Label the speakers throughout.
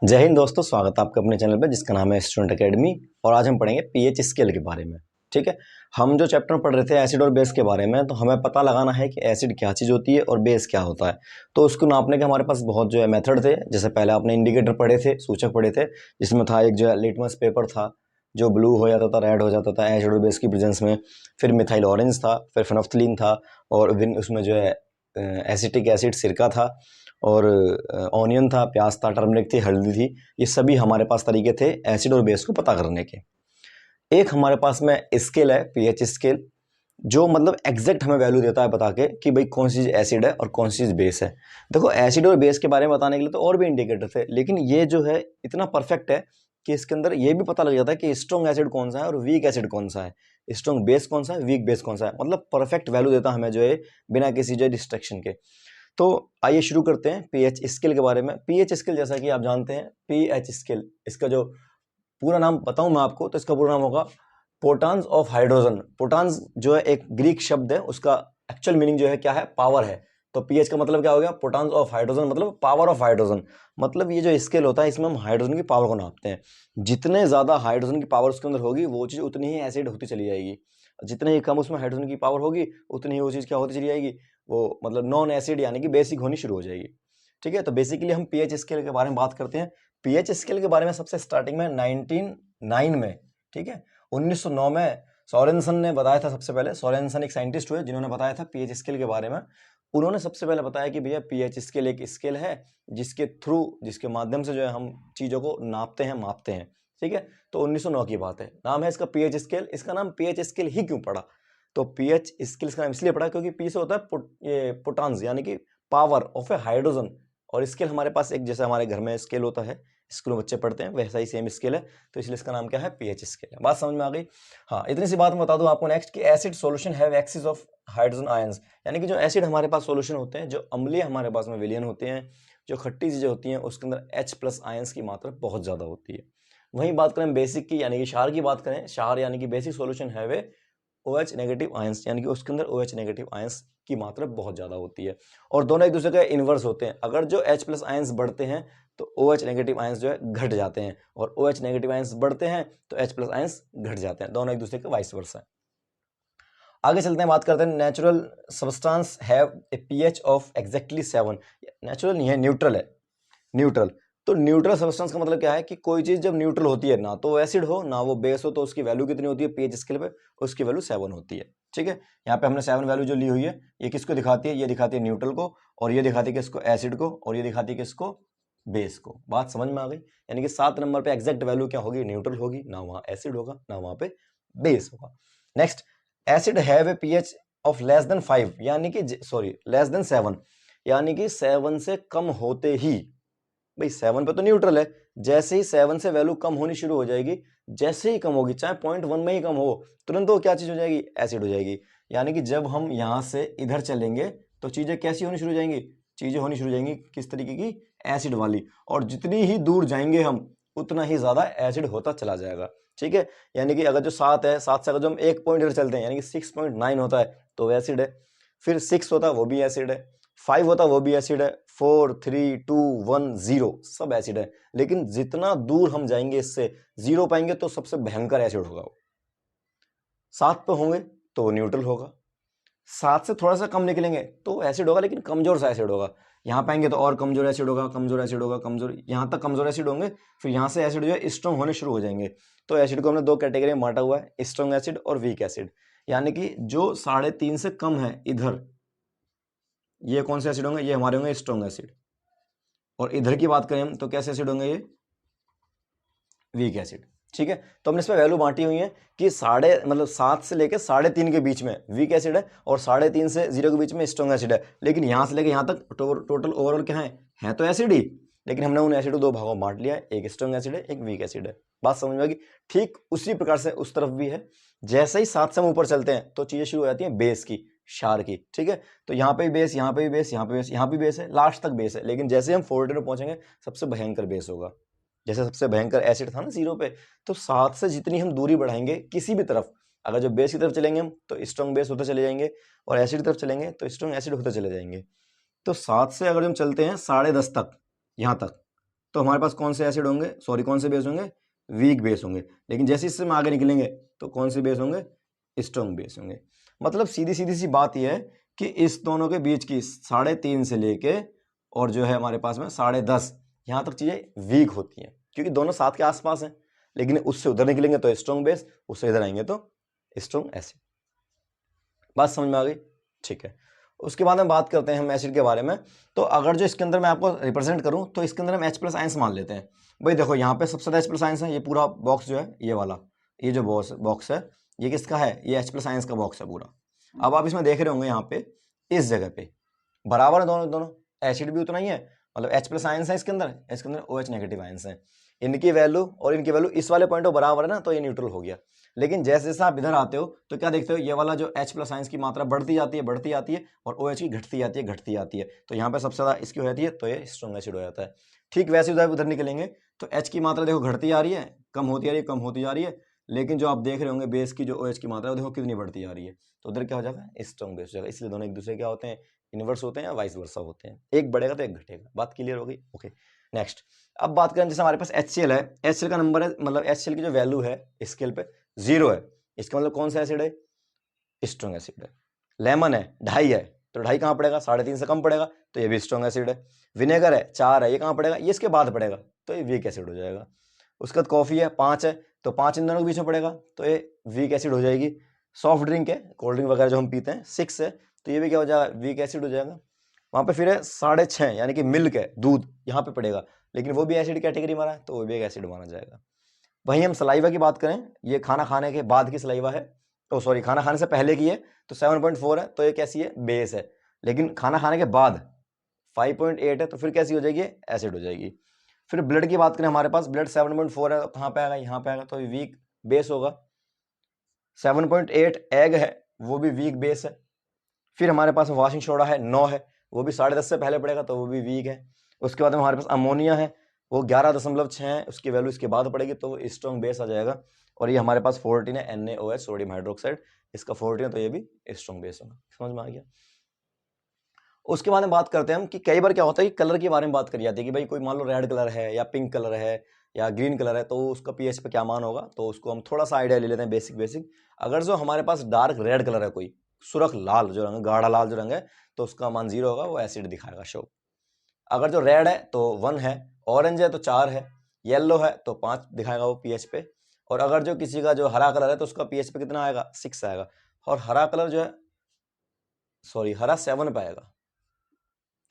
Speaker 1: जय हिंद दोस्तों, स्वागत है आपका अपने चैनल पे जिसका नाम है स्टूडेंट एकेडमी। और आज हम पढ़ेंगे पीएच स्केल के बारे में। ठीक है, हम जो चैप्टर पढ़ रहे थे एसिड और बेस के बारे में, तो हमें पता लगाना है कि एसिड क्या चीज़ होती है और बेस क्या होता है। तो उसको नापने के हमारे पास बहुत जो है मेथड थे। जैसे पहले आपने इंडिकेटर पढ़े थे, सूचक पढ़े थे, जिसमें था एक जो है लिटमस पेपर था जो ब्लू हो जाता था, रेड हो जाता था एसिड और बेस की प्रेजेंस में। फिर मिथाइल ऑरेंज था, फिर फेनोफ्थलीन था, और उसमें जो है एसिटिक एसिड सिरका था, और ऑनियन था, प्याज था, टर्मरिक थी, हल्दी थी। ये सभी हमारे पास तरीके थे एसिड और बेस को पता करने के। एक हमारे पास में स्केल है पीएच स्केल, जो मतलब एग्जैक्ट हमें वैल्यू देता है बता के कि भाई कौन सी चीज़ एसिड है और कौन सी चीज़ बेस है। देखो, एसिड और बेस के बारे में बताने के लिए तो और भी इंडिकेटर थे, लेकिन ये जो है इतना परफेक्ट है कि इसके अंदर ये भी पता लग जाता है कि स्ट्रॉन्ग एसिड कौन सा है और वीक एसिड कौन सा है, स्ट्रॉन्ग बेस कौन सा है, वीक बेस कौन सा है। मतलब परफेक्ट वैल्यू देता हमें जो है बिना किसी जो डिस्ट्रैक्शन के। तो आइए शुरू करते हैं पीएच स्केल के बारे में। पीएच स्केल जैसा कि आप जानते हैं, पीएच स्केल, इसका जो पूरा नाम बताऊं मैं आपको तो इसका पूरा नाम होगा पोटान्स ऑफ हाइड्रोजन। पोटान्स जो है एक ग्रीक शब्द है, उसका एक्चुअल मीनिंग जो है क्या है, पावर है। तो पीएच का मतलब क्या हो गया, पोटान्स ऑफ हाइड्रोजन, मतलब पावर ऑफ हाइड्रोजन। मतलब ये जो स्केल होता है इसमें हम हाइड्रोजन की पावर को नापते हैं। जितने ज्यादा हाइड्रोजन की पावर उसके अंदर होगी वो चीज उतनी ही एसिड होती चली जाएगी। जितने ही कम उसमें हाइड्रोजन की पावर होगी उतनी ही वो चीज क्या होती चली जाएगी, वो मतलब नॉन एसिड यानी कि बेसिक होनी शुरू हो जाएगी। ठीक है, तो बेसिकली हम पीएच स्केल के बारे में बात करते हैं। पीएच स्केल के बारे में सबसे स्टार्टिंग में 1909 में, ठीक है, 1909 में सोरेनसन ने बताया था। सबसे पहले सोरेनसन एक साइंटिस्ट हुए जिन्होंने बताया था पीएच स्केल के बारे में। उन्होंने सबसे पहले बताया कि भैया पीएच स्केल एक स्केल है जिसके थ्रू, जिसके माध्यम से जो है हम चीजों को नापते हैं, मापते हैं। ठीक है, तो 1909 की बात है, नाम है इसका पीएच स्केल। इसका नाम पीएच स्केल ही क्यों पड़ा, तो पीएच स्केल का नाम इसलिए पड़ा क्योंकि पी से होता है ये पोटान्स यानी कि पावर ऑफ ए हाइड्रोजन, और स्केल हमारे पास एक जैसे हमारे घर में स्केल होता है, स्कूल में बच्चे पढ़ते हैं, वैसा ही सेम स्केल है। तो इसलिए इसका नाम क्या है, पीएच स्केल है। बात समझ में आ गई। हाँ, इतनी सी बात मैं बता दूं आपको नेक्स्ट कि acid solution have axis of hydrogen ions, यानी कि जो एसिड हमारे पास सॉल्यूशन होते हैं, जो अम्लीय हमारे पास में विलयन होते हैं, जो खट्टी चीजें होती हैं, उसके अंदर H+ आयंस की मात्रा बहुत ज्यादा होती है। वहीं बात करें बेसिक की यानी कि क्षार की बात करें, क्षार यानी कि बेसिक सॉल्यूशन है वे OH नेगेटिव आयंस, यानी कि उसके अंदर OH नेगेटिव आयंस की मात्रा बहुत ज्यादा होती है। और दोनों एक दूसरे के इनवर्स होते हैं। अगर जो H+ आयंस बढ़ते हैं तो OH नेगेटिव आयंस जो है घट जाते हैं, और OH नेगेटिव आयंस बढ़ते हैं तो H+ आयंस घट जाते हैं। दोनों एक दूसरे के वाइस वर्सा है। आगे चलते हैं, बात करते हैं natural substance have a pH of exactly 7। Natural नहीं है, न्यूट्रल है, न्यूट्रल। तो न्यूट्रल सब्सटेंस का मतलब क्या है कि कोई चीज जब न्यूट्रल होती है, ना तो वो एसिड हो ना वो बेस हो, तो उसकी वैल्यू कितनी होती है पीएच स्केल पे, उसकी वैल्यू 7 होती है। ठीक है, यहाँ पे हमने 7 वैल्यू जो ली हुई है, ये किसको दिखाती है, ये दिखाती है न्यूट्रल को, और ये दिखाती है किसको, एसिड को, और ये दिखाती है किसको, बेस को। बात समझ में आ गई। यानी कि 7 नंबर पे एग्जैक्ट वैल्यू क्या होगी, न्यूट्रल होगी, ना वहां एसिड होगा ना वहां पे बेस होगा। Next, acid have a pH of less than 5, यानी कि सॉरी लेस देन 7, यानी कि 7 से कम होते ही, भाई 7 पे तो न्यूट्रल है, जैसे ही 7 से वैल्यू कम होनी शुरू हो जाएगी, जैसे ही कम होगी, चाहे 0.1 में ही कम हो, तुरंत वो क्या चीज हो जाएगी, एसिड हो जाएगी। यानी कि जब हम यहां से इधर चलेंगे तो चीजें कैसी होनी शुरू हो जाएंगी, चीजें होनी शुरू हो जाएंगी किस तरीके की, एसिड वाली। और जितनी ही दूर जाएंगे हम उतना ही ज्यादा एसिड होता चला जाएगा। ठीक है, यानी कि अगर जो 7 है, 7 से अगर जो हम एक पॉइंट इधर चलते हैं यानी कि 6.9 होता है तो एसिड है, फिर 6 होता है वो भी एसिड है, 5 होता है वो भी एसिड है, 4 3 2 1 0 सब एसिड है। लेकिन जितना दूर हम जाएंगे इससे 0 पाएंगे तो सबसे भयंकर एसिड होगा वो। 7 पे होंगे तो वो न्यूट्रल होगा, 7 से थोड़ा सा कम निकलेंगे तो एसिड होगा, लेकिन कमजोर सा एसिड होगा। यहाँ पाएंगे तो और कमजोर एसिड होगा, कमजोर एसिड होगा, कमजोर, यहाँ तक कमजोर एसिड होंगे, फिर यहाँ से एसिड जो है स्ट्रॉन्ग होने शुरू हो जाएंगे। तो एसिड को हमने 2 कैटेगरी में बांटा हुआ है, स्ट्रॉन्ग एसिड और वीक एसिड। यानी कि जो 3.5 से कम है इधर, ये कौन से एसिड होंगे, ये हमारे होंगे स्ट्रॉन्ग एसिड। और इधर की बात करें हम तो कैसे एसिड होंगे, ये वीक एसिड। ठीक है, तो हमने इसमें वैल्यू बांटी हुई है कि 7 से लेकर 3.5 के बीच में वीक एसिड है, और 3.5 से 0 के बीच में स्ट्रॉन्ग एसिड है। लेकिन यहां से लेकर यहां तक टोटल ओवरऑल क्या है तो एसिड ही, लेकिन हमने उन एसिड को 2 भागों में बांट लिया है, एक स्ट्रॉन्ग एसिड है, एक वीक एसिड है। बात समझ में आ गई। ठीक उसी प्रकार से उस तरफ भी है। जैसे ही 7 से हम ऊपर चलते हैं तो चीजें शुरू हो जाती हैं बेस की, क्षार की। ठीक है, तो यहाँ पे भी बेस, यहाँ पे भी बेस, यहाँ पे बेस, यहाँ भी बेस है, लास्ट तक बेस है। लेकिन जैसे हम 40 में पहुंचेंगे सबसे भयंकर बेस होगा। जैसे सबसे भयंकर एसिड था ना 0 पे, तो 7 से जितनी हम दूरी बढ़ाएंगे किसी भी तरफ, अगर जो बेस की तरफ चलेंगे हम तो स्ट्रॉन्ग बेस होते चले जाएंगे, और एसिड की तरफ चलेंगे तो स्ट्रॉन्ग एसिड होते चले जाएंगे। तो 7 से अगर हम चलते हैं 10.5 तक, यहाँ तक, तो हमारे पास कौन से एसिड होंगे, सॉरी कौन से बेस होंगे, वीक बेस होंगे। लेकिन जैसे इससे हम आगे निकलेंगे तो कौन से बेस होंगे, स्ट्रॉन्ग बेस होंगे। मतलब सीधी सीधी सी बात यह है कि इस दोनों के बीच की 3.5 से लेके और जो है हमारे पास में 10.5 यहाँ तक चीज़ें वीक होती हैं, क्योंकि दोनों 7 के आसपास हैं। लेकिन उससे उधर निकलेंगे तो स्ट्रॉन्ग बेस, उससे इधर आएंगे तो स्ट्रॉन्ग एसिड। बात समझ में आ गई, ठीक है। उसके बाद में बात करते हैं हम एसिड के बारे में। तो अगर जो इसके अंदर मैं आपको रिप्रेजेंट करूं तो इसके अंदर हम H+ आयंस मान लेते हैं। भाई देखो यहाँ पे सबसे ज़्यादा H+ आयंस है, ये पूरा बॉक्स जो है ये वाला, ये जो बॉक्स है ये किसका है, ये H+ आयंस का बॉक्स है पूरा। अब आप इसमें देख रहे होंगे यहाँ पे इस जगह पे बराबर है दोनों दोनों, एसिड भी उतना ही है, मतलब H+ आयंस है इसके अंदर OH नेगेटिव आयंस है। इनकी वैल्यू और इनकी वैल्यू इस वाले पॉइंट पर बराबर है ना, तो ये न्यूट्रल हो गया। लेकिन जैसे जैसे आप इधर आते हो तो क्या देखते हो, ये वाला जो H+ आयंस की मात्रा बढ़ती जाती है और OH की घटती जाती है। तो यहाँ पे सबसे ज़्यादा इसकी हो जाती है, तो ये स्ट्रॉन्ग एसिड हो जाता है। ठीक वैसे उधर निकलेंगे तो H की मात्रा देखो घटती आ रही है, कम होती जा रही है। लेकिन जो आप देख रहे होंगे बेस की जो OH की मात्रा है देखो कितनी बढ़ती जा रही है, तो उधर क्या हो जाएगा, स्ट्रॉन्ग बेस हो जाएगा। इसलिए दोनों एक दूसरे क्या होते हैं, इनवर्स होते हैं या वाइस वर्सा होते हैं। एक बढ़ेगा तो एक घटेगा। बात क्लियर हो गई, ओके। नेक्स्ट अब बात करें, जैसे हमारे पास HCl है, HCl का नंबर है, मतलब HCl की जो वैल्यू है स्केल पे 0 है। इसका मतलब कौन सा एसिड है, स्ट्रॉन्ग एसिड है। लेमन है 2.5 है, तो 2.5 कहाँ पड़ेगा, 3.5 से कम पड़ेगा, तो ये भी स्ट्रॉन्ग एसिड है। विनेगर है 4 है, ये कहाँ पड़ेगा, ये इसके बाद पड़ेगा, तो ये वीक एसिड हो जाएगा। उसके बाद कॉफी है 5 है, तो 5 इन दोनों के बीच में पड़ेगा, तो ये वीक एसिड हो जाएगी। सॉफ्ट ड्रिंक है, कोल्ड ड्रिंक वगैरह जो हम पीते हैं 6 है, तो ये भी क्या हो जाएगा, वीक एसिड हो जाएगा। वहाँ पे फिर है 6.5 यानी कि मिल्क है, दूध यहाँ पे पड़ेगा, लेकिन वो भी एसिड कैटेगरी माना है, तो वो भी एक एसिड माना जाएगा। वहीं हम सलाइवा की बात करें, ये खाना खाने के बाद की सलाइवा है, तो सॉरी खाना खाने से पहले की है, तो 7.4 है, तो ये कैसी है, बेस है। लेकिन खाना खाने के बाद 5.8 है, तो फिर कैसी हो जाएगी, एसिड हो जाएगी। फिर ब्लड की बात करें, हमारे पास ब्लड 7.4 है, तो कहाँ पे आएगा, यहाँ पे आएगा, तो वीक बेस होगा। 7.8 एग है, वो भी वीक बेस है। फिर हमारे पास वॉशिंग सोडा है 9 है, वो भी 10.5 से पहले पड़ेगा, तो वो भी वीक है। उसके बाद हमारे पास अमोनिया है, वो 11.6 है, उसकी वैल्यू इसके बाद पड़ेगी, तो वो स्ट्रॉन्ग बेस आ जाएगा। और ये हमारे पास 14 है, NaOH सोडियम हाइड्रोक्साइड, इसका 14 है, तो ये भी स्ट्रॉन्ग बेस होगा। समझ में आ गया। उसके बाद में बात करते हैं हम कि कई बार क्या होता है कि कलर के बारे में बात करी जाती है कि भाई कोई मान लो रेड कलर है या पिंक कलर है या ग्रीन कलर है, तो उसका पीएच पे क्या मान होगा, तो उसको हम थोड़ा सा आइडिया ले लेते हैं, बेसिक। अगर जो हमारे पास डार्क रेड कलर है, कोई सुर्ख लाल जो रंग, गाढ़ा लाल जो रंग है, तो उसका मान 0 होगा, वो एसिड दिखाएगा शो। अगर जो रेड है तो 1 है, ऑरेंज है तो 4 है, येलो है तो 5 दिखाएगा वो पीएच पे। और अगर जो किसी का जो हरा कलर है तो उसका पीएच पे कितना आएगा, 6 आएगा। और हरा कलर जो है, सॉरी हरा 7 पे आएगा,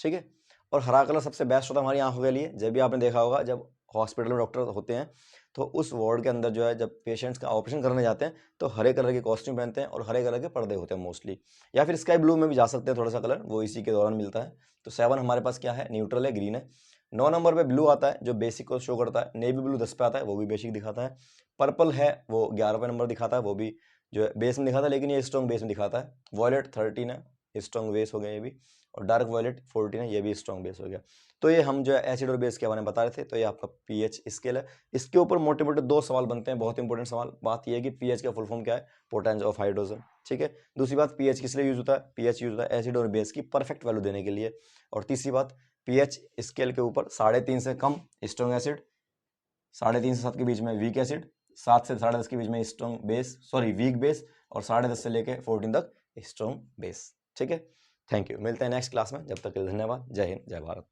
Speaker 1: ठीक है। और हरा कलर सबसे बेस्ट होता है हमारी आंखों के लिए। जब भी आपने देखा होगा, जब हॉस्पिटल में डॉक्टर होते हैं तो उस वार्ड के अंदर जो है, जब पेशेंट्स का ऑपरेशन करने जाते हैं तो हरे कलर के कॉस्ट्यूम पहनते हैं और हरे कलर के पर्दे होते हैं मोस्टली, या फिर स्काई ब्लू में भी जा सकते हैं थोड़ा सा कलर, वो इसी के दौरान मिलता है। तो 7 हमारे पास क्या है, न्यूट्रल है, ग्रीन है। 9 नंबर पे ब्लू आता है जो बेसिक को शो करता है, नेवी ब्लू 10 पे आता है, वो भी बेसिक दिखाता है। पर्पल है वो 11वें नंबर दिखाता है, वो भी जो है बेस में दिखाता है, लेकिन ये स्ट्रॉन्ग बेस में दिखाता है। वॉयलेट 13 है, स्ट्रॉन्ग बेस हो गया ये भी। और डार्क वॉयलेट 14 है, ये भी स्ट्रॉन्ग बेस हो गया। तो ये हम जो है एसिड और बेस के बारे में बता रहे थे। तो ये आपका पीएच स्केल है। इसके ऊपर मोटे मोटे 2 सवाल बनते हैं, बहुत इंपॉर्टेंट सवाल। बात ये है कि पीएच का फुल फॉर्म क्या है, पोटेंस ऑफ हाइड्रोजन, ठीक है। दूसरी बात, पीएच किस लिए यूज होता है, पीएच यूज होता है एसिड और बेस की परफेक्ट वैल्यू देने के लिए। और तीसरी बात, पीएच स्केल के ऊपर 3.5 से कम स्ट्रॉन्ग एसिड, 3.5 से 7 के बीच में वीक एसिड, 7 से 10.5 के बीच में strong base, sorry weak base, और 10.5 से लेके 14 तक स्ट्रॉन्ग बेस, ठीक है। थैंक यू, मिलते हैं नेक्स्ट क्लास में। जब तक के लिए धन्यवाद। जय हिंद, जय भारत।